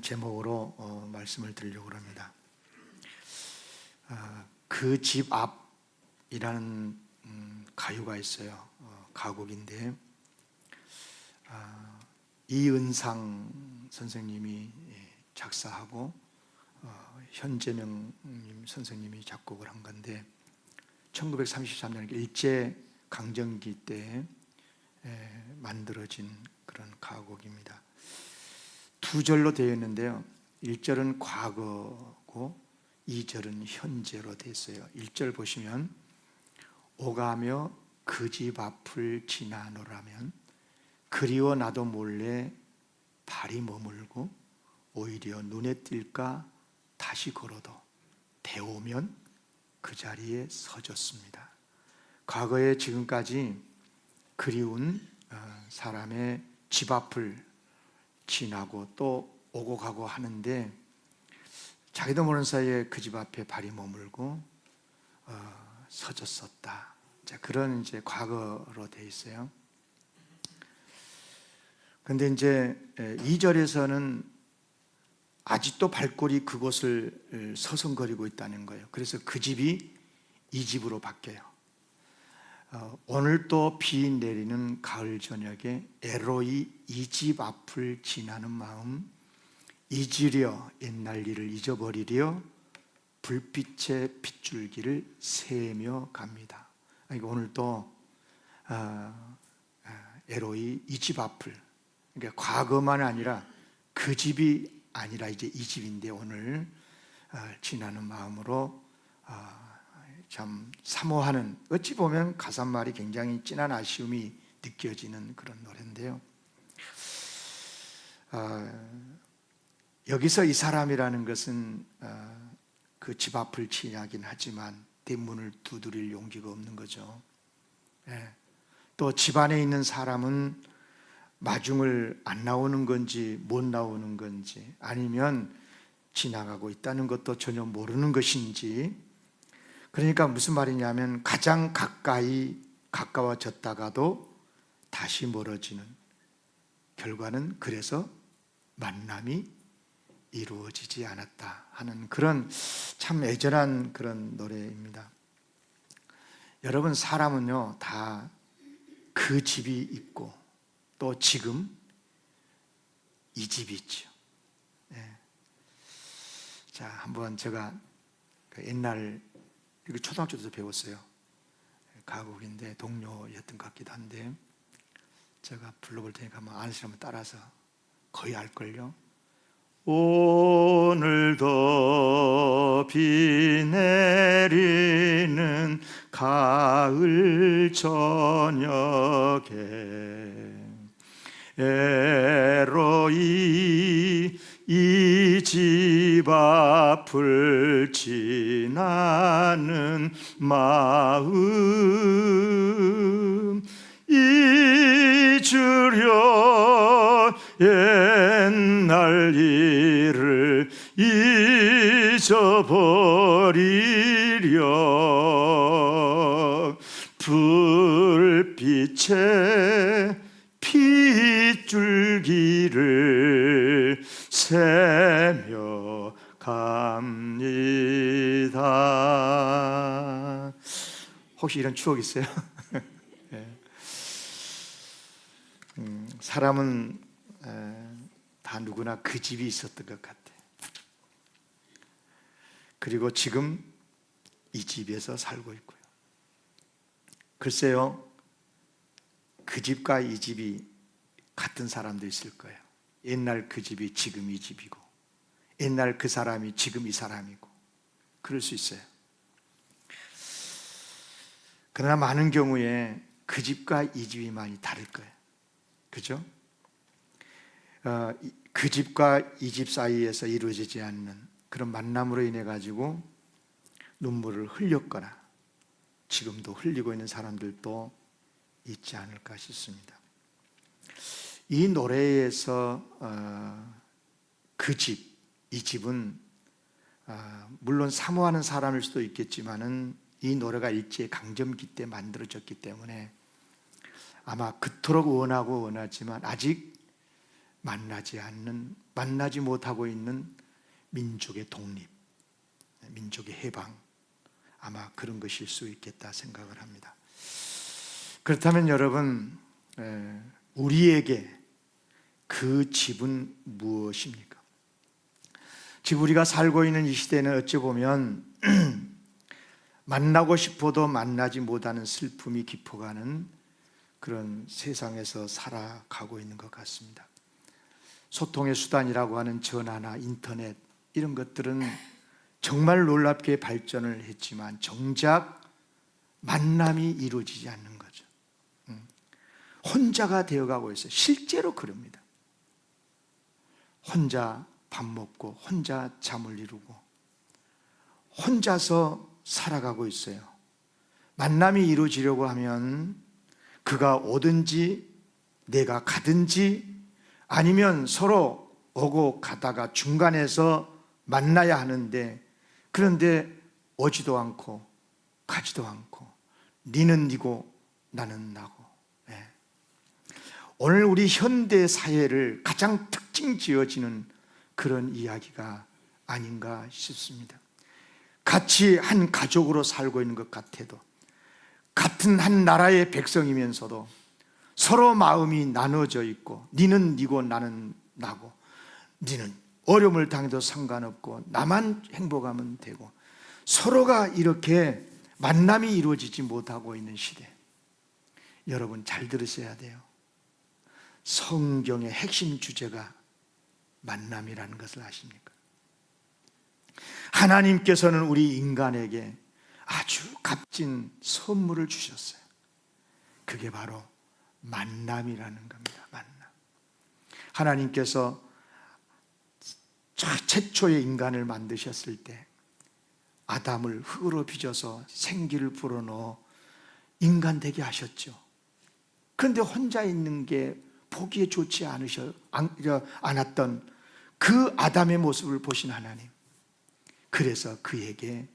제목으로 말씀을 드리려고 합니다. 그 집 앞이라는 가요가 있어요. 가곡인데 이은상 선생님이 작사하고 현재명 선생님이 작곡을 한 건데 1933년 일제 강점기 때 만들어진 그런 가곡입니다. 두 절로 되어 있는데요. 1절은 과거고 2절은 현재로 되어 있어요. 1절 보시면 오가며 그 집 앞을 지나노라면 그리워 나도 몰래 발이 머물고 오히려 눈에 띌까 다시 걸어도 대오면 그 자리에 서졌습니다. 과거에 지금까지 그리운 사람의 집 앞을 지나고 또 오고 가고 하는데 자기도 모르는 사이에 그 집 앞에 발이 머물고 서졌었다. 자, 그런 이제 과거로 되어 있어요. 그런데 이제 2절에서는 아직도 발골이 그곳을 서성거리고 있다는 거예요. 그래서 그 집이 이 집으로 바뀌어요. 오늘 또 비 내리는 가을 저녁에 애로이 이 집 앞을 지나는 마음 잊으려 옛날 일을 잊어버리려 불빛의 빗줄기를 세며 갑니다. 오늘 또 애로이 이 집 앞을, 그러니까 과거만 아니라 그 집이 아니라 이제 이 집인데 오늘 지나는 마음으로 참 사모하는, 어찌 보면 가사말이 굉장히 진한 아쉬움이 느껴지는 그런 노래인데요. 여기서 이 사람이라는 것은 그 집 앞을 지나긴 하지만 대문을 두드릴 용기가 없는 거죠. 또 집 안에 있는 사람은 마중을 안 나오는 건지 못 나오는 건지 아니면 지나가고 있다는 것도 전혀 모르는 것인지, 그러니까 무슨 말이냐면 가장 가까이 가까워졌다가도 다시 멀어지는 결과는 그래서 만남이 이루어지지 않았다 하는 그런 참 애절한 그런 노래입니다. 여러분, 사람은요 다 그 집이 있고 또 지금 이 집이 있죠. 자, 한번 제가 옛날 이거 초등학교 때도 배웠어요. 가곡인데 동료였던 것 같기도 한데 제가 불러볼 테니까 한번 아는 사람은 따라서 거의 알걸요. 오늘도 비 내리는 가을 저녁에 애로이 이 집 앞을 지나는 마음 잊으려 옛날 일을 잊어버리려 불빛의 빗줄기를 세며 갑니다. 혹시 이런 추억 있어요? 사람은 다 누구나 그 집이 있었던 것 같아. 그리고 지금 이 집에서 살고 있고요. 글쎄요, 그 집과 이 집이 같은 사람도 있을 거예요. 옛날 그 집이 지금 이 집이고 옛날 그 사람이 지금 이 사람이고 그럴 수 있어요. 그러나 많은 경우에 그 집과 이 집이 많이 다를 거예요. 그죠? 그 집과 이 집 사이에서 이루어지지 않는 그런 만남으로 인해 가지고 눈물을 흘렸거나 지금도 흘리고 있는 사람들도 있지 않을까 싶습니다. 이 노래에서 그 집, 이 집은 물론 사모하는 사람일 수도 있겠지만은 이 노래가 일제 강점기 때 만들어졌기 때문에 아마 그토록 원하고 원하지만 아직 만나지 못하고 있는 민족의 독립, 민족의 해방, 아마 그런 것일 수 있겠다 생각을 합니다. 그렇다면 여러분, 우리에게 그 집은 무엇입니까? 지금 우리가 살고 있는 이 시대는 어찌 보면 만나고 싶어도 만나지 못하는 슬픔이 깊어가는 그런 세상에서 살아가고 있는 것 같습니다. 소통의 수단이라고 하는 전화나 인터넷, 이런 것들은 정말 놀랍게 발전을 했지만 정작 만남이 이루어지지 않는 거죠. 혼자가 되어가고 있어요. 실제로 그럽니다. 혼자 밥 먹고 혼자 잠을 이루고 혼자서 살아가고 있어요. 만남이 이루어지려고 하면 그가 오든지 내가 가든지 아니면 서로 오고 가다가 중간에서 만나야 하는데, 그런데 오지도 않고 가지도 않고 니는 니고 나는 나고. 오늘 우리 현대 사회를 가장 특징 지어지는 그런 이야기가 아닌가 싶습니다. 같이 한 가족으로 살고 있는 것 같아도, 같은 한 나라의 백성이면서도 서로 마음이 나눠져 있고, 니는 니고 나는 나고, 니는 어려움을 당해도 상관없고 나만 행복하면 되고, 서로가 이렇게 만남이 이루어지지 못하고 있는 시대. 여러분 잘 들으셔야 돼요. 성경의 핵심 주제가 만남이라는 것을 아십니까? 하나님께서는 우리 인간에게 아주 값진 선물을 주셨어요. 그게 바로 만남이라는 겁니다. 만남. 하나님께서 최초의 인간을 만드셨을 때 아담을 흙으로 빚어서 생기를 불어넣어 인간 되게 하셨죠. 그런데 혼자 있는 게 보기에 좋지 않았던 그 아담의 모습을 보신 하나님, 그래서 그에게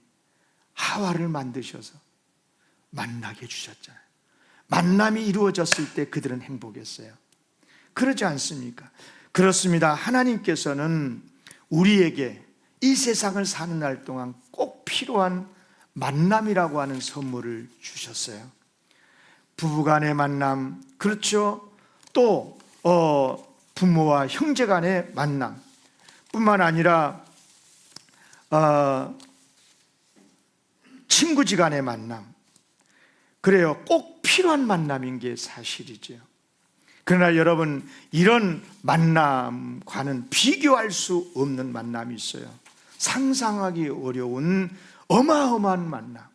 하와를 만드셔서 만나게 주셨잖아요. 만남이 이루어졌을 때 그들은 행복했어요. 그러지 않습니까? 그렇습니다. 하나님께서는 우리에게 이 세상을 사는 날 동안 꼭 필요한 만남이라고 하는 선물을 주셨어요. 부부간의 만남, 그렇죠. 또 부모와 형제 간의 만남 뿐만 아니라 친구지간의 만남, 그래요. 꼭 필요한 만남인 게 사실이죠. 그러나 여러분, 이런 만남과는 비교할 수 없는 만남이 있어요. 상상하기 어려운 어마어마한 만남,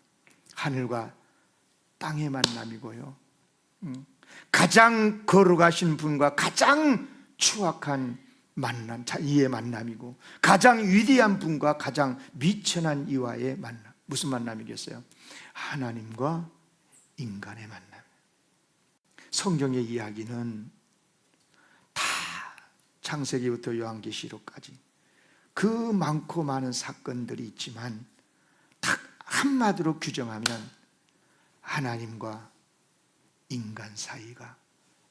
하늘과 땅의 만남이고요. 가장 거룩하신 분과 가장 추악한 만남, 이의 만남이고, 가장 위대한 분과 가장 미천한 이와의 만남. 무슨 만남이겠어요? 하나님과 인간의 만남. 성경의 이야기는 다 창세기부터 요한계시록까지 그 많고 많은 사건들이 있지만 딱 한마디로 규정하면 하나님과 인간 사이가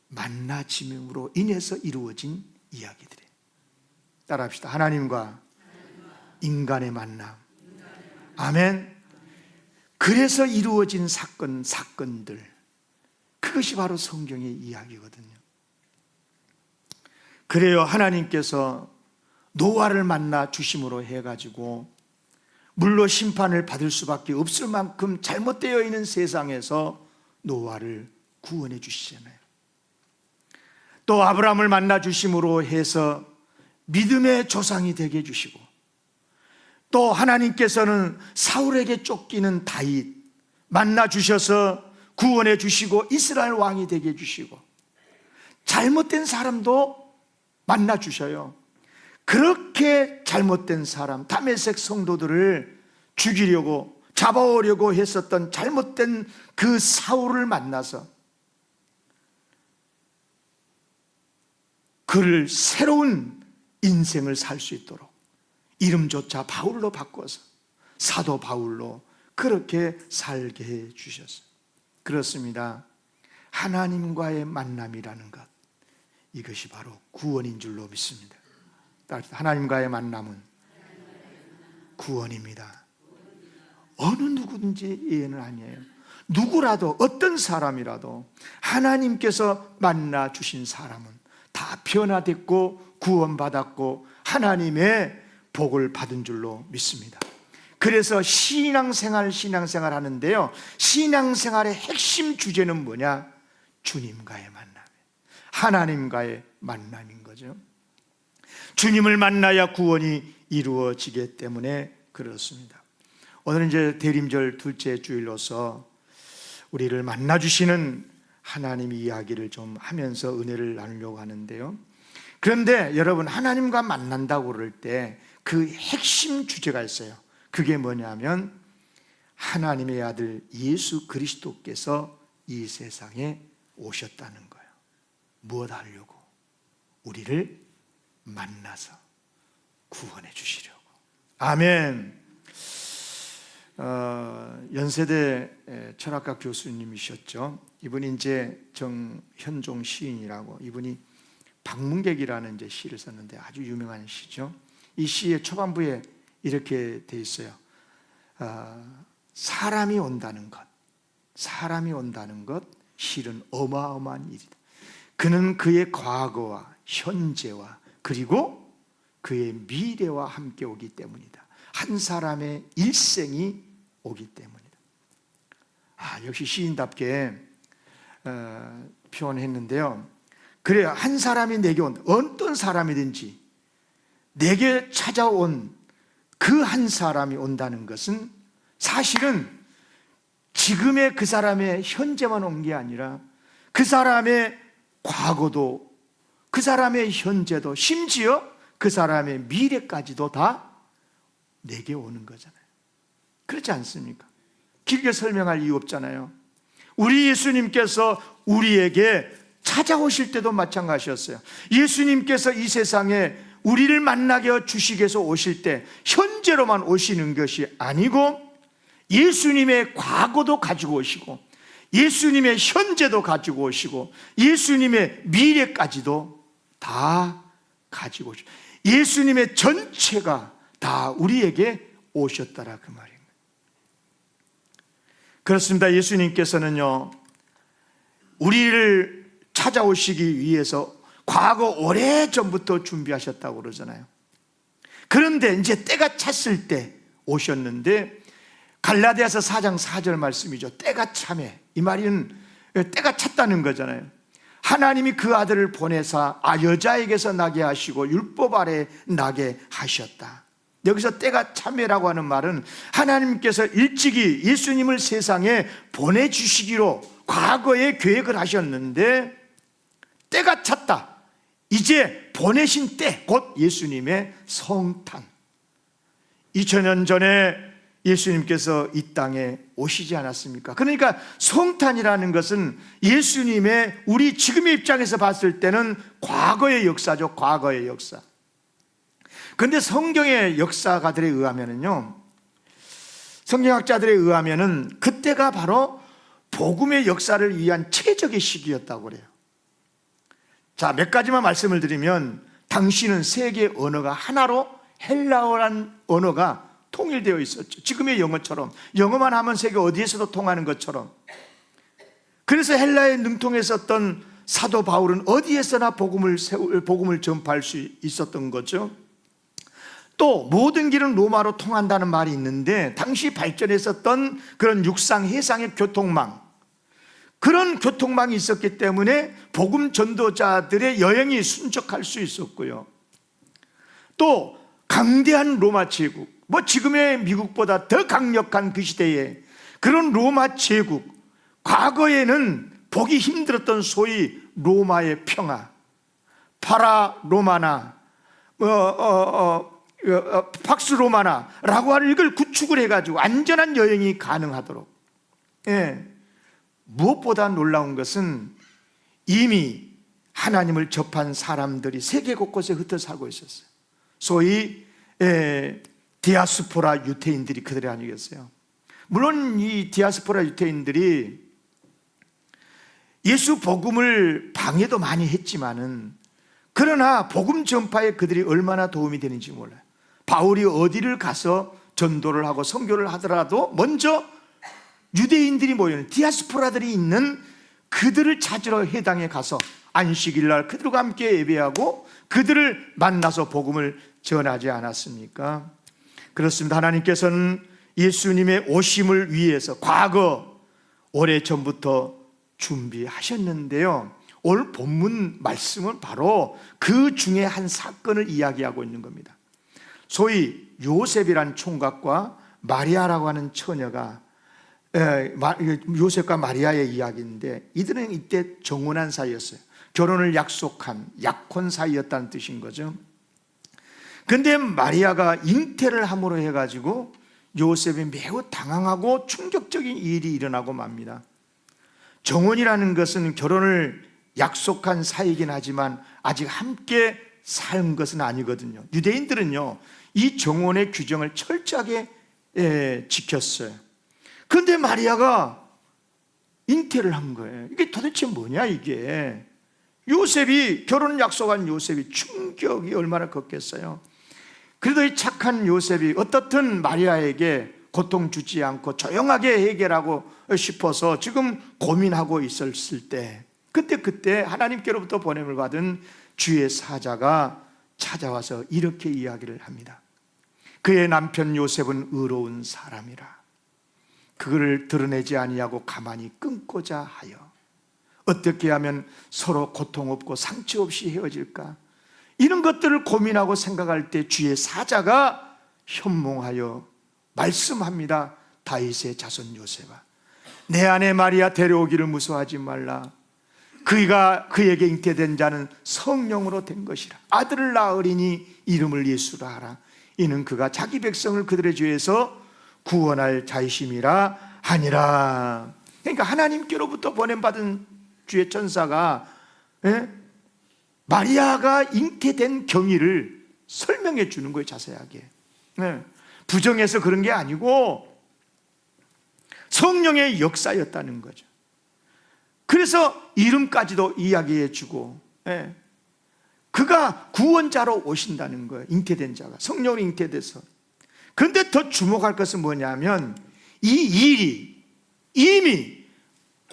만나짐으로 인해서 이루어진 이야기들이에요. 따라합시다. 하나님과 인간의 만남. 아멘. 그래서 이루어진 사건들, 그것이 바로 성경의 이야기거든요. 그래요. 하나님께서 노아를 만나 주심으로 해가지고 물로 심판을 받을 수밖에 없을 만큼 잘못되어 있는 세상에서 노아를 구원해 주시잖아요. 또 아브라함을 만나 주심으로 해서 믿음의 조상이 되게 해주시고, 또 하나님께서는 사울에게 쫓기는 다윗 만나 주셔서 구원해 주시고 이스라엘 왕이 되게 해주시고, 잘못된 사람도 만나 주셔요. 그렇게 잘못된 사람, 다메섹 성도들을 죽이려고 잡아오려고 했었던 잘못된 그 사울을 만나서 그를 새로운 인생을 살 수 있도록 이름조차 바울로 바꿔서 사도 바울로 그렇게 살게 해 주셨어요. 그렇습니다. 하나님과의 만남이라는 것, 이것이 바로 구원인 줄로 믿습니다. 하나님과의 만남은 구원입니다. 어느 누구든지 예는 아니에요. 누구라도, 어떤 사람이라도 하나님께서 만나 주신 사람은 다 변화됐고 구원받았고 하나님의 복을 받은 줄로 믿습니다. 그래서 신앙생활 하는데요, 신앙생활의 핵심 주제는 뭐냐? 주님과의 만남, 하나님과의 만남인 거죠. 주님을 만나야 구원이 이루어지기 때문에 그렇습니다. 오늘은 이제 대림절 둘째 주일로서 우리를 만나주시는 하나님 이야기를 좀 하면서 은혜를 나누려고 하는데요, 그런데 여러분, 하나님과 만난다고 그럴 때 그 핵심 주제가 있어요. 그게 뭐냐면 하나님의 아들 예수 그리스도께서 이 세상에 오셨다는 거예요. 무엇 하려고? 우리를 만나서 구원해 주시려고. 아멘. 연세대 철학과 교수님이셨죠. 이분이 이제 정현종 시인이라고, 이분이 방문객이라는 이제 시를 썼는데 아주 유명한 시죠. 이 시의 초반부에 이렇게 돼 있어요. 사람이 온다는 것, 실은 어마어마한 일이다. 그는 그의 과거와 현재와 그리고 그의 미래와 함께 오기 때문이다. 한 사람의 일생이 오기 때문이다. 역시 시인답게 표현했는데요. 그래야 한 사람이 내게 온다. 어떤 사람이든지 내게 찾아온 그 한 사람이 온다는 것은 사실은 지금의 그 사람의 현재만 온 게 아니라 그 사람의 과거도, 그 사람의 현재도, 심지어 그 사람의 미래까지도 다 내게 오는 거잖아요. 그렇지 않습니까? 길게 설명할 이유 없잖아요. 우리 예수님께서 우리에게 찾아오실 때도 마찬가지였어요. 예수님께서 이 세상에 우리를 만나게 주시기 위해서 오실 때 현재로만 오시는 것이 아니고 예수님의 과거도 가지고 오시고 예수님의 현재도 가지고 오시고 예수님의 미래까지도 다 가지고 오시고 예수님의 전체가 다 우리에게 오셨다라 그 말입니다. 그렇습니다. 예수님께서는요, 우리를 찾아오시기 위해서 과거 오래전부터 준비하셨다고 그러잖아요. 그런데 이제 때가 찼을 때 오셨는데, 갈라디아서 4장 4절 말씀이죠. 때가 차매, 이 말은 때가 찼다는 거잖아요. 하나님이 그 아들을 보내사 여자에게서 나게 하시고 율법 아래 나게 하셨다. 여기서 때가 참매라고 하는 말은 하나님께서 일찍이 예수님을 세상에 보내주시기로 과거에 계획을 하셨는데 때가 찼다. 이제 보내신 때, 곧 예수님의 성탄. 2000년 전에 예수님께서 이 땅에 오시지 않았습니까? 그러니까 성탄이라는 것은 예수님의, 우리 지금의 입장에서 봤을 때는 과거의 역사죠. 과거의 역사. 그런데 성경의 역사가들에 의하면은요, 성경학자들에 의하면은 그때가 바로 복음의 역사를 위한 최적의 시기였다고 그래요. 자, 몇 가지만 말씀을 드리면, 당시는 세계 언어가 하나로 헬라어란 언어가 통일되어 있었죠. 지금의 영어처럼, 영어만 하면 세계 어디에서도 통하는 것처럼. 그래서 헬라에 능통했었던 사도 바울은 어디에서나 복음을 전파할 수 있었던 거죠. 또 모든 길은 로마로 통한다는 말이 있는데, 당시 발전했었던 그런 육상, 해상의 교통망, 그런 교통망이 있었기 때문에 복음 전도자들의 여행이 순적할 수 있었고요. 또 강대한 로마 제국, 지금의 미국보다 더 강력한 그 시대에 그런 로마 제국, 과거에는 보기 힘들었던 소위 로마의 평화, 파라 로마나 팍스 로마나라고 하는 이걸 구축을 해가지고 안전한 여행이 가능하도록. 무엇보다 놀라운 것은 이미 하나님을 접한 사람들이 세계 곳곳에 흩어 살고 있었어요. 소위 디아스포라 유태인들이 그들이 아니겠어요? 물론 이 디아스포라 유태인들이 예수 복음을 방해도 많이 했지만은 그러나 복음 전파에 그들이 얼마나 도움이 되는지 몰라요. 바울이 어디를 가서 전도를 하고 선교를 하더라도 먼저 유대인들이 모여있는 디아스포라들이 있는 그들을 찾으러 회당에 가서 안식일 날 그들과 함께 예배하고 그들을 만나서 복음을 전하지 않았습니까? 그렇습니다. 하나님께서는 예수님의 오심을 위해서 과거 오래전부터 준비하셨는데요, 오늘 본문 말씀은 바로 그 중에 한 사건을 이야기하고 있는 겁니다. 소위 요셉이란 총각과 마리아라고 하는 처녀가, 요셉과 마리아의 이야기인데, 이들은 이때 정혼한 사이였어요. 결혼을 약속한 약혼 사이였다는 뜻인 거죠. 근데 마리아가 잉태를 함으로 해가지고 요셉이 매우 당황하고 충격적인 일이 일어나고 맙니다. 정혼이라는 것은 결혼을 약속한 사이이긴 하지만 아직 함께 산 것은 아니거든요. 유대인들은요, 이 정혼의 규정을 철저하게 지켰어요. 그런데 마리아가 잉태를 한 거예요. 이게 도대체 뭐냐 이게. 요셉이, 결혼 약속한 요셉이 충격이 얼마나 컸겠어요. 그래도 이 착한 요셉이 어떻든 마리아에게 고통 주지 않고 조용하게 해결하고 싶어서 지금 고민하고 있었을 때, 그때 하나님께로부터 보냄을 받은 주의 사자가 찾아와서 이렇게 이야기를 합니다. 그의 남편 요셉은 의로운 사람이라. 그를 드러내지 아니하고 가만히 끊고자 하여 어떻게 하면 서로 고통 없고 상처 없이 헤어질까? 이런 것들을 고민하고 생각할 때 주의 사자가 현몽하여 말씀합니다. 다윗의 자손 요셉아, 내 아내 마리아 데려오기를 무서워하지 말라. 그에게 잉태된 자는 성령으로 된 것이라. 아들을 낳으리니 이름을 예수라 하라. 이는 그가 자기 백성을 그들의 죄에서 구원할 자이심이라 하니라. 그러니까 하나님께로부터 보냄받은 주의 천사가 마리아가 잉태된 경위를 설명해 주는 거예요, 자세하게. 부정해서 그런 게 아니고 성령의 역사였다는 거죠. 그래서 이름까지도 이야기해 주고, 그가 구원자로 오신다는 거예요. 잉태된 자가 성령으로 잉태돼서. 그런데 더 주목할 것은 뭐냐면 이 일이 이미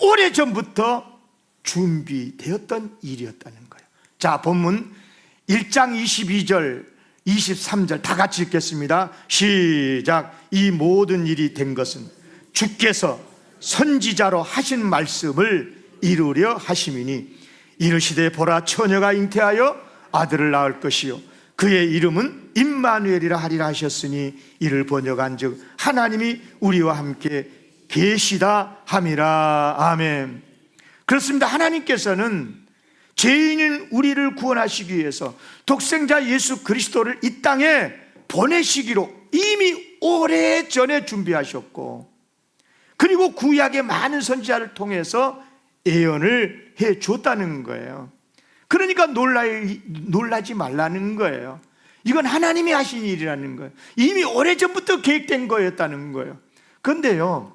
오래전부터 준비되었던 일이었다는 거예요. 자, 본문 1장 22절 23절 다 같이 읽겠습니다. 시작. 이 모든 일이 된 것은 주께서 선지자로 하신 말씀을 이루려 하심이니, 이르시되 보라, 처녀가 잉태하여 아들을 낳을 것이요 그의 이름은 임마누엘이라 하리라 하셨으니, 이를 번역한즉 하나님이 우리와 함께 계시다 함이라. 아멘. 그렇습니다. 하나님께서는 죄인인 우리를 구원하시기 위해서 독생자 예수 그리스도를 이 땅에 보내시기로 이미 오래전에 준비하셨고, 그리고 구약의 많은 선지자를 통해서 예언을 해 줬다는 거예요. 그러니까 놀라지 말라는 거예요. 이건 하나님이 하신 일이라는 거예요. 이미 오래전부터 계획된 거였다는 거예요. 그런데요,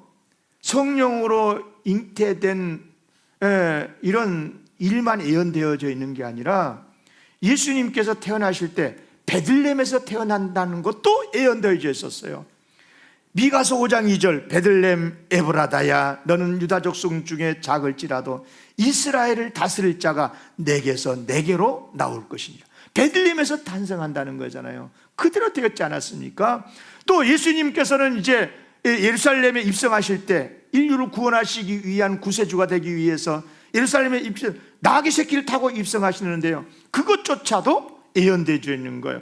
성령으로 잉태된 이런 일만 예언되어져 있는 게 아니라 예수님께서 태어나실 때 베들레헴에서 태어난다는 것도 예언되어져 있었어요. 미가서 5장 2절 베들레헴 에브라다야, 너는 유다 족속 중에 작을지라도 이스라엘을 다스릴 자가 내게서 내게로 나올 것이니라. 베들레헴에서 탄생한다는 거잖아요. 그대로 되었지 않았습니까? 또 예수님께서는 이제 예루살렘에 입성하실 때 인류를 구원하시기 위한 구세주가 되기 위해서 예루살렘에 나귀 새끼를 타고 입성하시는데요, 그것조차도 예언되어 있는 거예요.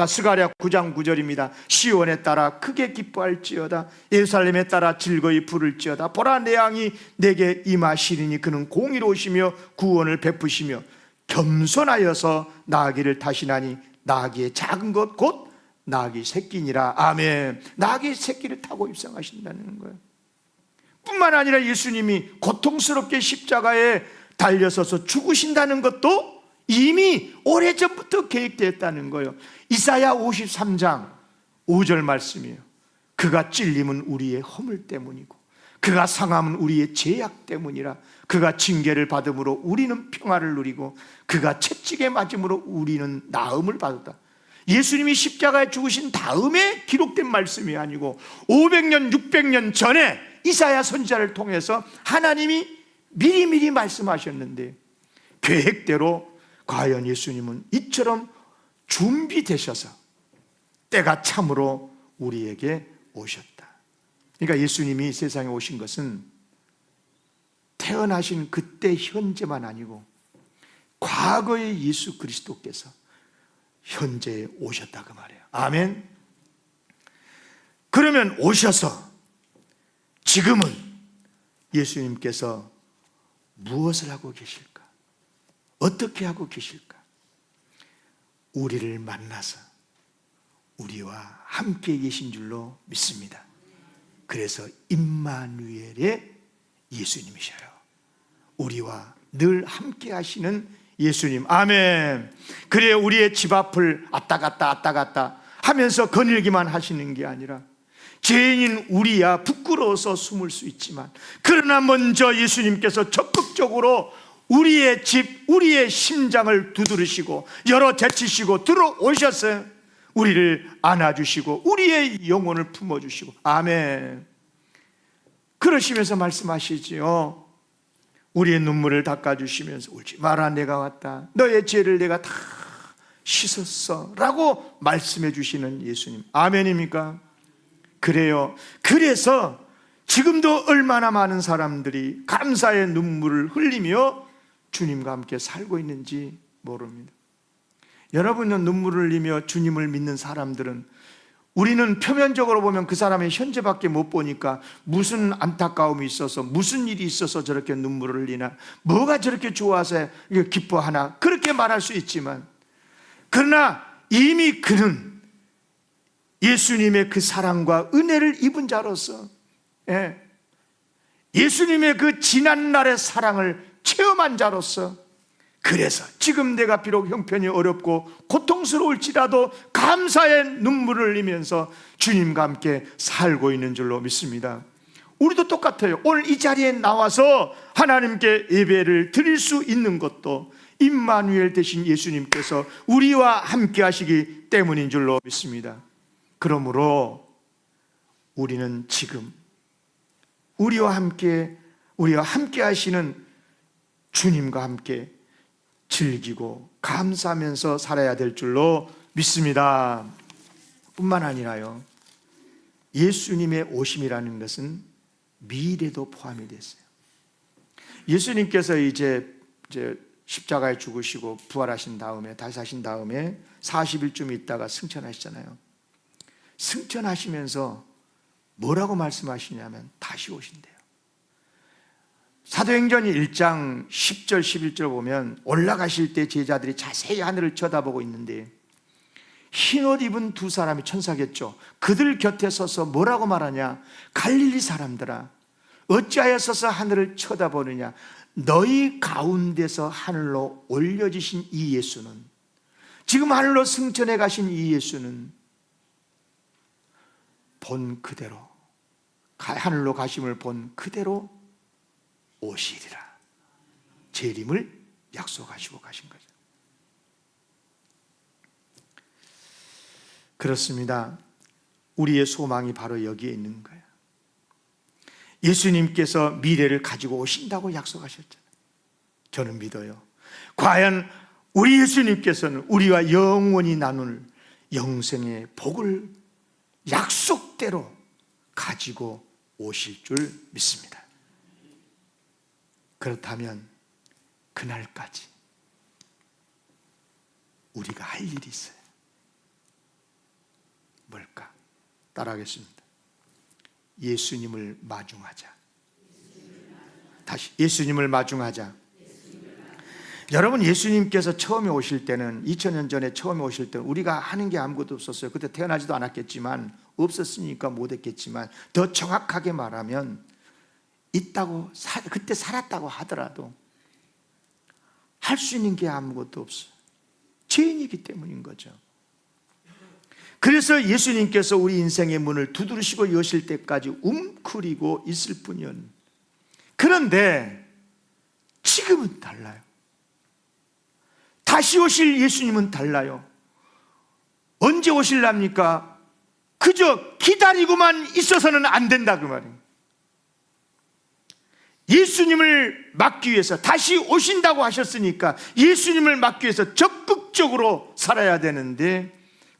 스가랴 9장 9절입니다. 시온에 따라 크게 기뻐할지어다, 예루살렘에 따라 즐거이 부를지어다. 보라, 내 왕이 내게 임하시리니 그는 공의로우시며 구원을 베푸시며 겸손하여서 나귀를 타시나니 나귀의 작은 것 곧 나귀 새끼니라. 아멘. 나귀 새끼를 타고 입성하신다는 거예요. 뿐만 아니라 예수님이 고통스럽게 십자가에 달려서서 죽으신다는 것도 이미 오래전부터 계획되었다는 거예요. 이사야 53장 5절 말씀이에요. 그가 찔림은 우리의 허물 때문이고 그가 상함은 우리의 죄악 때문이라. 그가 징계를 받음으로 우리는 평화를 누리고 그가 채찍에 맞음으로 우리는 나음을 받았다. 예수님이 십자가에 죽으신 다음에 기록된 말씀이 아니고 500년, 600년 전에 이사야 선지자를 통해서 하나님이 미리미리 말씀하셨는데, 계획대로 과연 예수님은 이처럼 준비되셔서 때가 참으로 우리에게 오셨다. 그러니까 예수님이 세상에 오신 것은 태어나신 그때 현재만 아니고 과거의 예수 그리스도께서 현재에 오셨다 그 말이에요. 아멘. 그러면 오셔서 지금은 예수님께서 무엇을 하고 계실까? 어떻게 하고 계실까? 우리를 만나서 우리와 함께 계신 줄로 믿습니다. 그래서 임마누엘의 예수님이셔요. 우리와 늘 함께 하시는 예수님. 아멘. 그래, 우리의 집 앞을 왔다 갔다 하면서 거닐기만 하시는 게 아니라, 죄인인 우리야 부끄러워서 숨을 수 있지만, 그러나 먼저 예수님께서 적극적으로 우리의 집, 우리의 심장을 두드리시고 열어 제치시고 들어오셔서 우리를 안아주시고 우리의 영혼을 품어주시고, 아멘. 그러시면서 말씀하시지요. 우리의 눈물을 닦아주시면서 울지 마라, 내가 왔다. 너의 죄를 내가 다 씻었어 라고 말씀해 주시는 예수님. 아멘입니까? 그래요. 그래서 지금도 얼마나 많은 사람들이 감사의 눈물을 흘리며 주님과 함께 살고 있는지 모릅니다. 여러분은 눈물을 흘리며 주님을 믿는 사람들은, 우리는 표면적으로 보면 그 사람의 현재밖에 못 보니까 무슨 안타까움이 있어서, 무슨 일이 있어서 저렇게 눈물을 흘리나, 뭐가 저렇게 좋아서 기뻐하나, 그렇게 말할 수 있지만, 그러나 이미 그는 예수님의 그 사랑과 은혜를 입은 자로서, 예수님의 그 지난날의 사랑을 체험한 자로서, 그래서 지금 내가 비록 형편이 어렵고 고통스러울지라도 감사의 눈물을 흘리면서 주님과 함께 살고 있는 줄로 믿습니다. 우리도 똑같아요. 오늘 이 자리에 나와서 하나님께 예배를 드릴 수 있는 것도 임마누엘 되신 예수님께서 우리와 함께 하시기 때문인 줄로 믿습니다. 그러므로 우리는 지금 우리와 함께 하시는 주님과 함께 즐기고 감사하면서 살아야 될 줄로 믿습니다. 뿐만 아니라요, 예수님의 오심이라는 것은 미래도 포함이 됐어요. 예수님께서 이제 십자가에 죽으시고 부활하신 다음에, 다시 하신 다음에 40일쯤 있다가 승천하시잖아요. 승천하시면서 뭐라고 말씀하시냐면 다시 오신대요. 사도행전 1장 10절 11절 보면 올라가실 때 제자들이 자세히 하늘을 쳐다보고 있는데, 흰옷 입은 두 사람이, 천사겠죠, 그들 곁에 서서 뭐라고 말하냐? 갈릴리 사람들아, 어찌하여 서서 하늘을 쳐다보느냐? 너희 가운데서 하늘로 올려지신 이 예수는, 지금 하늘로 승천해 가신 이 예수는 본 그대로, 하늘로 가심을 본 그대로 오시리라, 재림을 약속하시고 가신 거죠. 그렇습니다. 우리의 소망이 바로 여기에 있는 거예요. 예수님께서 미래를 가지고 오신다고 약속하셨잖아요. 저는 믿어요. 과연 우리 예수님께서는 우리와 영원히 나눌 영생의 복을 약속대로 가지고 오실 줄 믿습니다. 그렇다면 그날까지 우리가 할 일이 있어요. 뭘까? 따라하겠습니다. 예수님을 마중하자. 다시, 예수님을 마중하자. 여러분, 예수님께서 처음에 오실 때는, 2000년 전에 처음에 오실 때는 우리가 하는 게 아무것도 없었어요. 그때 태어나지도 않았겠지만, 없었으니까 못했겠지만, 더 정확하게 말하면 있다고, 그때 살았다고 하더라도 할 수 있는 게 아무것도 없어요. 죄인이기 때문인 거죠. 그래서 예수님께서 우리 인생의 문을 두드리시고 여실 때까지 웅크리고 있을 뿐이었는데, 그런데 지금은 달라요. 다시 오실 예수님은 달라요. 언제 오실랍니까? 그저 기다리고만 있어서는 안 된다 그 말이에요. 예수님을 맞기 위해서, 다시 오신다고 하셨으니까 예수님을 맞기 위해서 적극적으로 살아야 되는데,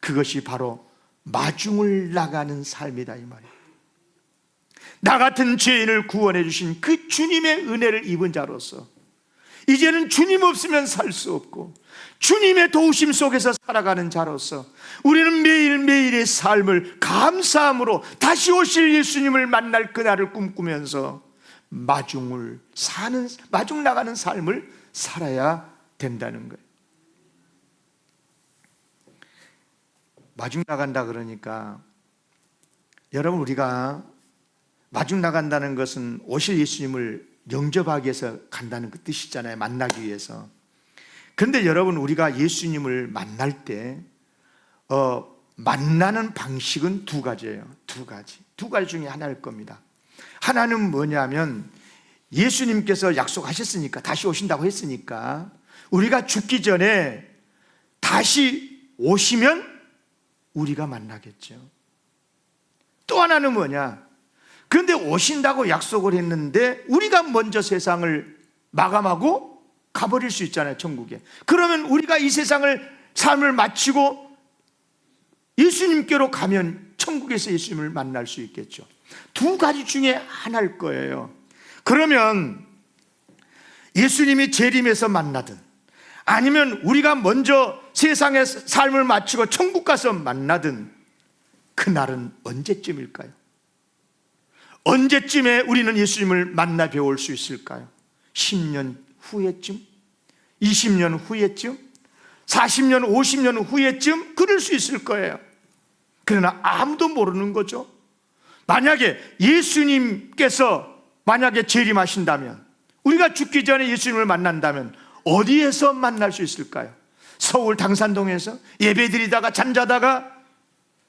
그것이 바로 마중을 나가는 삶이다 이 말이에요. 나 같은 죄인을 구원해 주신 그 주님의 은혜를 입은 자로서 이제는 주님 없으면 살 수 없고, 주님의 도우심 속에서 살아가는 자로서 우리는 매일매일의 삶을 감사함으로 다시 오실 예수님을 만날 그날을 꿈꾸면서 마중 나가는 삶을 살아야 된다는 거예요. 마중 나간다 그러니까, 여러분, 우리가 마중 나간다는 것은 오실 예수님을 영접하기 위해서 간다는 그 뜻이잖아요. 만나기 위해서. 그런데 여러분, 우리가 예수님을 만날 때 만나는 방식은 두 가지예요. 두 가지 중에 하나일 겁니다. 하나는 뭐냐면, 예수님께서 약속하셨으니까, 다시 오신다고 했으니까 우리가 죽기 전에 다시 오시면 우리가 만나겠죠. 또 하나는 뭐냐, 그런데 오신다고 약속을 했는데 우리가 먼저 세상을 마감하고 가버릴 수 있잖아요, 천국에. 그러면 우리가 이 삶을 마치고 예수님께로 가면 천국에서 예수님을 만날 수 있겠죠. 두 가지 중에 하나일 거예요. 그러면 예수님이 재림해서 만나든, 아니면 우리가 먼저 세상의 삶을 마치고 천국 가서 만나든, 그날은 언제쯤일까요? 언제쯤에 우리는 예수님을 만나 배울 수 있을까요? 10년 후에쯤? 20년 후에쯤? 40년, 50년 후에쯤? 그럴 수 있을 거예요. 그러나 아무도 모르는 거죠. 만약에 예수님께서 재림하신다면, 우리가 죽기 전에 예수님을 만난다면 어디에서 만날 수 있을까요? 서울 당산동에서 예배드리다가 잠자다가,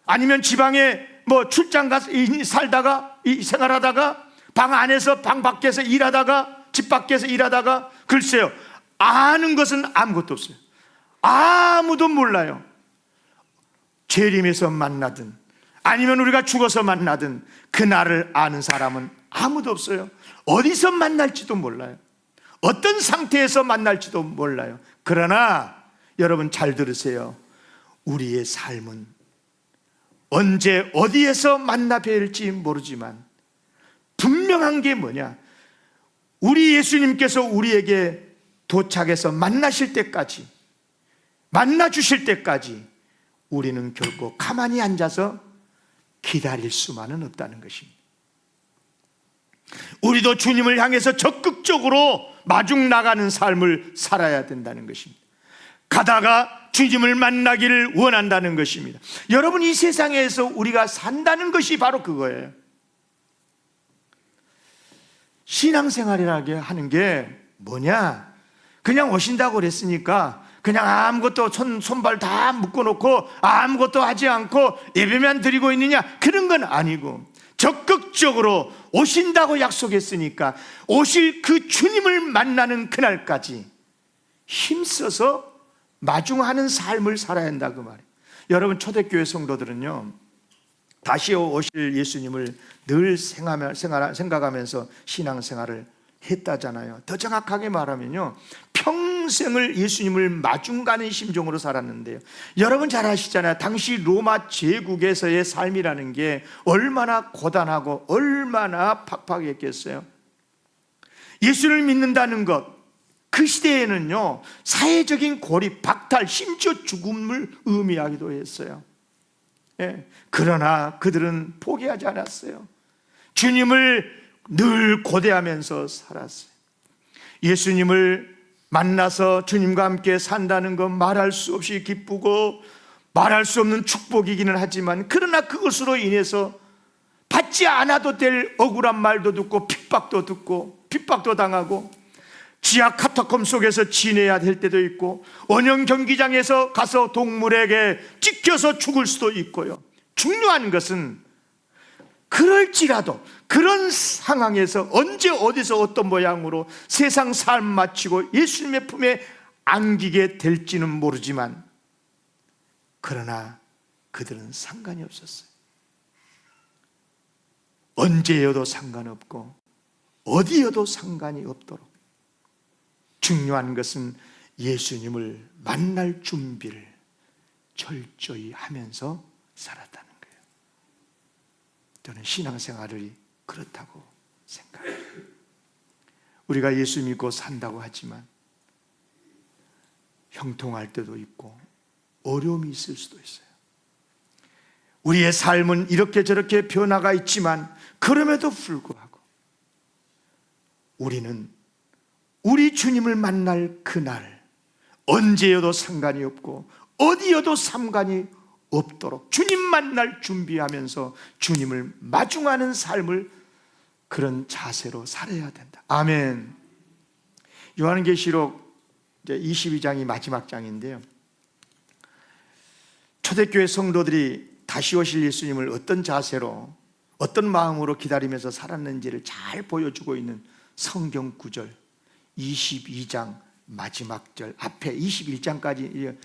아니면 지방에 출장 가서 살다가 생활하다가, 방 안에서 방 밖에서 일하다가, 집 밖에서 일하다가, 글쎄요, 아는 것은 아무것도 없어요. 아무도 몰라요. 재림에서 만나든 아니면 우리가 죽어서 만나든 그날을 아는 사람은 아무도 없어요. 어디서 만날지도 몰라요. 어떤 상태에서 만날지도 몰라요. 그러나 여러분 잘 들으세요. 우리의 삶은 언제 어디에서 만나 뵐지 모르지만 분명한 게 뭐냐, 우리 예수님께서 우리에게 도착해서 만나실 때까지, 만나 주실 때까지 우리는 결코 가만히 앉아서 기다릴 수만은 없다는 것입니다. 우리도 주님을 향해서 적극적으로 마중 나가는 삶을 살아야 된다는 것입니다. 가다가 주님을 만나기를 원한다는 것입니다. 여러분, 이 세상에서 우리가 산다는 것이 바로 그거예요. 신앙생활이라고 하는 게 뭐냐, 그냥 오신다고 그랬으니까 그냥 아무것도 손발 다 묶어놓고 아무것도 하지 않고 예배만 드리고 있느냐, 그런 건 아니고, 적극적으로 오신다고 약속했으니까 오실 그 주님을 만나는 그날까지 힘써서 마중하는 삶을 살아야 한다 그 말이에요. 여러분, 초대교회 성도들은요, 다시 오실 예수님을 늘 생각하면서 신앙생활을 했다잖아요. 더 정확하게 말하면요, 평생을 예수님을 마중가는 심정으로 살았는데요, 여러분 잘 아시잖아요. 당시 로마 제국에서의 삶이라는 게 얼마나 고단하고 얼마나 팍팍했겠어요. 예수를 믿는다는 것, 그 시대에는요, 사회적인 고립, 박탈, 심지어 죽음을 의미하기도 했어요. 예. 그러나 그들은 포기하지 않았어요. 주님을 늘 고대하면서 살았어요. 예수님을 만나서 주님과 함께 산다는 건 말할 수 없이 기쁘고 말할 수 없는 축복이기는 하지만, 그러나 그것으로 인해서 받지 않아도 될 억울한 말도 듣고 핍박도 듣고 핍박도 당하고, 지하 카타콤 속에서 지내야 될 때도 있고, 원형 경기장에서 가서 동물에게 찢겨서 죽을 수도 있고요. 중요한 것은 그럴지라도 그런 상황에서 언제 어디서 어떤 모양으로 세상 삶 마치고 예수님의 품에 안기게 될지는 모르지만, 그러나 그들은 상관이 없었어요. 언제여도 상관없고 어디여도 상관이 없도록 중요한 것은 예수님을 만날 준비를 철저히 하면서 살았다는 거예요. 저는 신앙생활이 그렇다고 생각해요. 우리가 예수 믿고 산다고 하지만 형통할 때도 있고 어려움이 있을 수도 있어요. 우리의 삶은 이렇게 저렇게 변화가 있지만 그럼에도 불구하고 우리는 우리 주님을 만날 그날, 언제여도 상관이 없고 어디여도 상관이 없도록 주님 만날 준비하면서 주님을 마중하는 삶을, 그런 자세로 살아야 된다. 아멘. 요한계시록 22장이 마지막 장인데요, 초대교회 성도들이 다시 오실 예수님을 어떤 자세로, 어떤 마음으로 기다리면서 살았는지를 잘 보여주고 있는 성경 구절, 22장 마지막 절 앞에 21장까지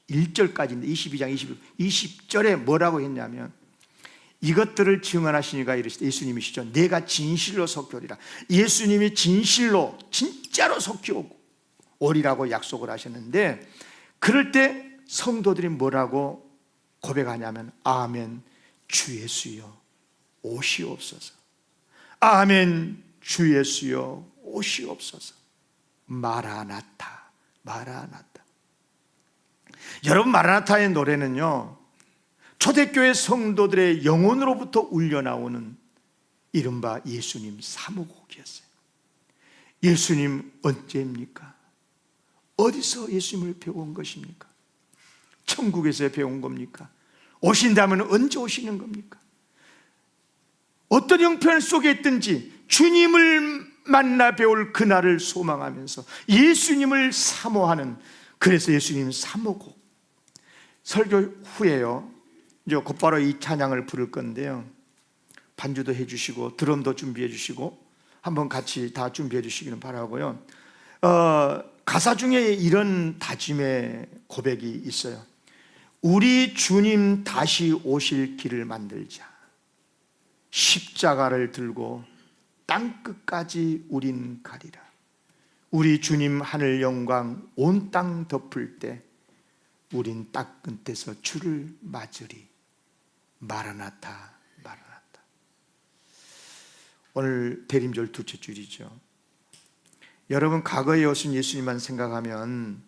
21절까지인데 22장 20절에 뭐라고 했냐면, 이것들을 증언하시니가 이르시되, 예수님이시죠, 내가 진실로 속히 오리라. 예수님이 진실로 진짜로 속히 오리라고 약속을 하셨는데, 그럴 때 성도들이 뭐라고 고백하냐면, 아멘 주 예수여 오시옵소서. 아멘 주 예수여 오시옵소서. 마라나타, 마라나타. 여러분, 마라나타의 노래는요, 초대교회 성도들의 영혼으로부터 울려나오는 이른바 예수님 사모곡이었어요. 예수님 언제입니까? 어디서 예수님을 배운 것입니까? 천국에서 배운 겁니까? 오신다면 언제 오시는 겁니까? 어떤 형편 속에 있든지 주님을 만나 배울 그날을 소망하면서 예수님을 사모하는, 그래서 예수님 사모곡. 설교 후에요, 이제 곧바로 이 찬양을 부를 건데요, 반주도 해주시고 드럼도 준비해 주시고 한번 같이 다 준비해 주시기를 바라고요. 가사 중에 이런 다짐의 고백이 있어요. 우리 주님 다시 오실 길을 만들자. 십자가를 들고 땅끝까지 우린 가리라. 우리 주님 하늘 영광 온 땅 덮을 때 우린 땅끝에서 주를 맞으리. 마라나타, 마라나타. 오늘 대림절 둘째 주일이죠. 여러분, 과거에 오신 예수님만 생각하면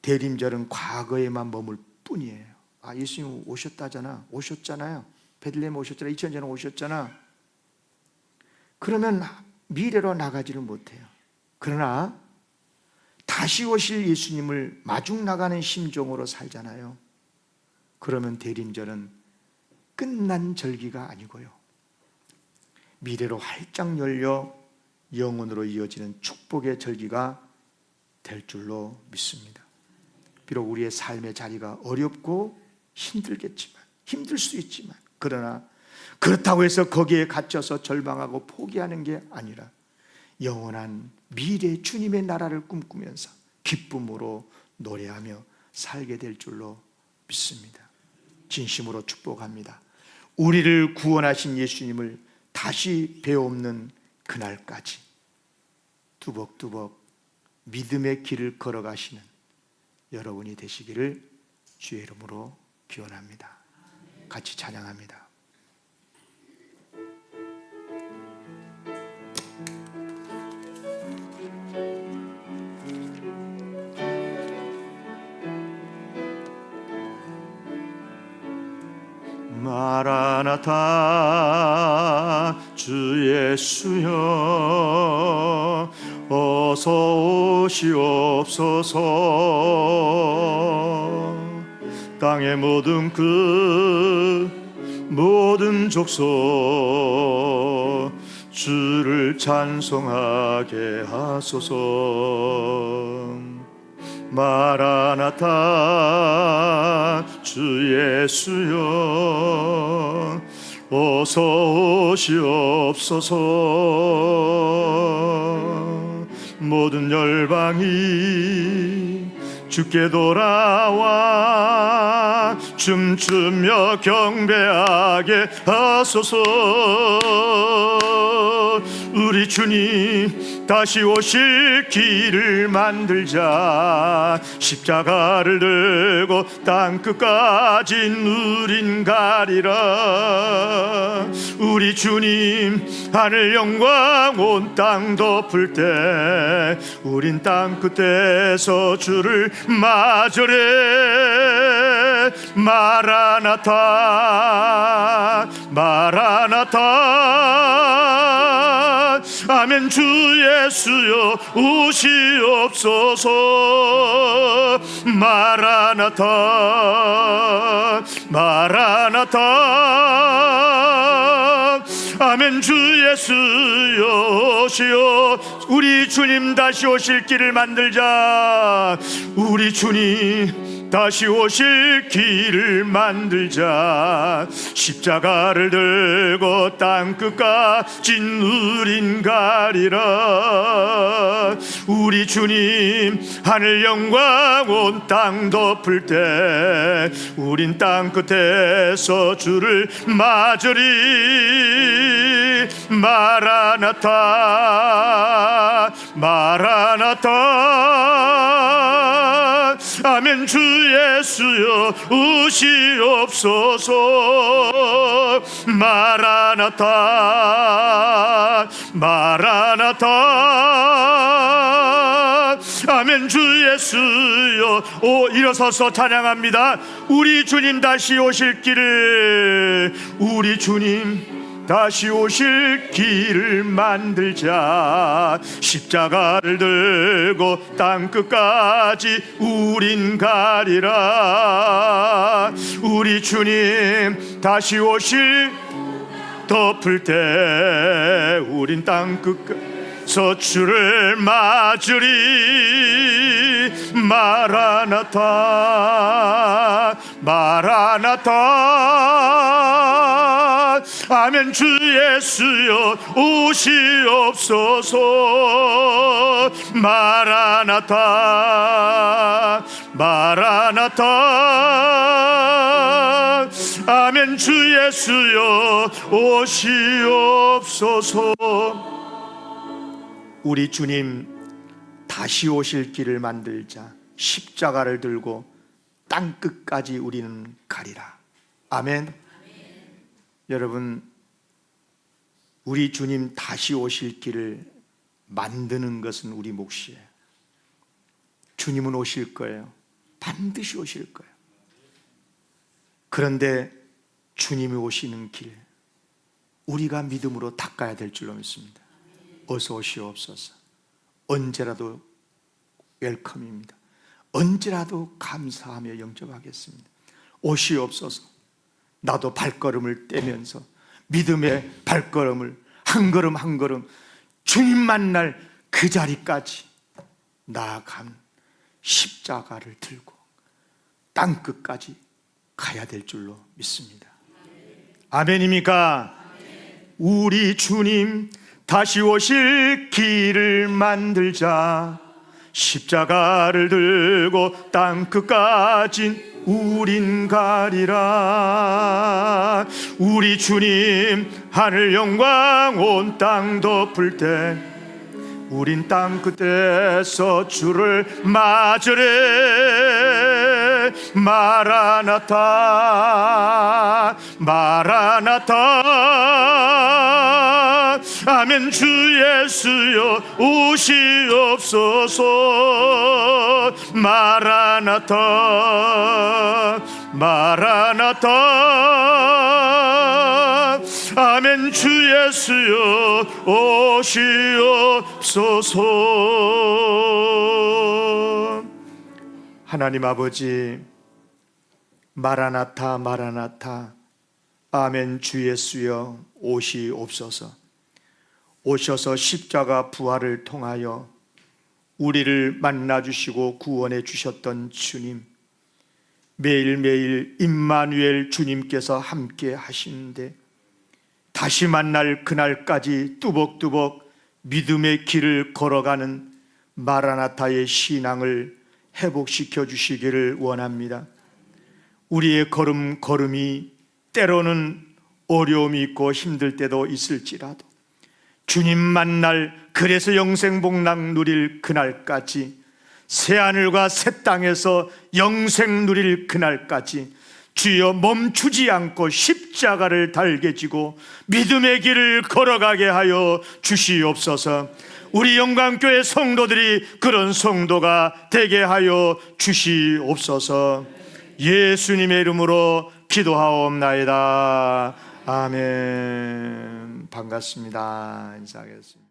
대림절은 과거에만 머물 뿐이에요. 아, 예수님 오셨잖아요. 베들레헴 오셨잖아. 2000년 전에 오셨잖아. 그러면 미래로 나가지를 못해요. 그러나 다시 오실 예수님을 마중 나가는 심정으로 살잖아요. 그러면 대림절은 끝난 절기가 아니고요, 미래로 활짝 열려 영원으로 이어지는 축복의 절기가 될 줄로 믿습니다. 비록 우리의 삶의 자리가 어렵고 힘들 수 있지만, 그러나 그렇다고 해서 거기에 갇혀서 절망하고 포기하는 게 아니라 영원한 미래 주님의 나라를 꿈꾸면서 기쁨으로 노래하며 살게 될 줄로 믿습니다. 진심으로 축복합니다. 우리를 구원하신 예수님을 다시 배옵는 그날까지 두벅두벅 믿음의 길을 걸어가시는 여러분이 되시기를 주의 이름으로 기원합니다. 같이 찬양합니다. 마라나타 주 예수여 어서 오시옵소서. 땅의 모든 끝 모든 족속 주를 찬송하게 하소서. 마라나타 주 예수여 어서 오시옵소서. 모든 열방이 주께 돌아와 춤추며 경배하게 하소서. 우리 주님 다시 오실 길을 만들자. 십자가를 들고 땅끝까지 누린 가리라. 우리 주님 하늘 영광 온 땅 덮을 때 우린 땅끝에서 주를 맞으래. 마라나타 마라나타 아멘. 주 예수여 오시옵소서. 마라나타 마라나타 아멘. 주 예수여 오시오. 우리 주님 다시 오실 길을 만들자. 우리 주님 다시 오실 길을 만들자. 십자가를 들고 땅끝까지 누린 가리라. 우리 주님 하늘 영광 온 땅 덮을 때 우린 땅끝에서 주를 맞으리. 마라나타 마라나타 아멘. 주 예수여 오시옵소서. 마라나타 마라나타 아멘. 주 예수여 일어서서 찬양합니다. 우리 주님 다시 오실 길을 우리 주님 다시 오실 길을 만들자. 십자가를 들고 땅끝까지 우린 가리라. 우리 주님 다시 오실 덮을 때 우린 땅끝에서 주를 맞으리. 마라나타 마라나타 아멘. 주 예수여 오시옵소서. 마라나타 마라나타 아멘. 주 예수여 오시옵소서. 우리 주님 다시 오실 길을 만들자. 십자가를 들고 땅끝까지 우리는 가리라. 아멘. 여러분, 우리 주님 다시 오실 길을 만드는 것은 우리 몫이에요. 주님은 오실 거예요. 반드시 오실 거예요. 그런데 주님이 오시는 길 우리가 믿음으로 닦아야 될 줄로 믿습니다. 어서 오시옵소서. 언제라도 웰컴입니다. 언제라도 감사하며 영접하겠습니다. 오시옵소서. 나도 발걸음을 떼면서 믿음의 발걸음을 한 걸음 한 걸음 주님 만날 그 자리까지 나아간 십자가를 들고 땅끝까지 가야 될 줄로 믿습니다. 아멘입니까? 우리 주님 다시 오실 길을 만들자. 십자가를 들고 땅끝까지 우린 가리라. 우리 주님 하늘 영광 온 땅 덮을 때 우린 땅끝에서 주를 맞으래. 마라나타 마라나타 아멘. 주 예수여 오시옵소서. 마라나타 마라나타 아멘. 주 예수여 오시옵소서. 하나님 아버지, 마라나타 마라나타 아멘. 주 예수여 오시옵소서. 오셔서 십자가 부활을 통하여 우리를 만나주시고 구원해 주셨던 주님, 매일매일 임마누엘 주님께서 함께 하시는데 다시 만날 그날까지 뚜벅뚜벅 믿음의 길을 걸어가는 마라나타의 신앙을 회복시켜 주시기를 원합니다. 우리의 걸음걸음이 때로는 어려움이 있고 힘들 때도 있을지라도 주님 만날, 그래서 영생복락 누릴 그날까지, 새하늘과 새 땅에서 영생 누릴 그날까지 주여 멈추지 않고 십자가를 달게 지고 믿음의 길을 걸어가게 하여 주시옵소서. 우리 영광교회 성도들이 그런 성도가 되게 하여 주시옵소서. 예수님의 이름으로 기도하옵나이다. 아멘. 반갑습니다. 인사하겠습니다.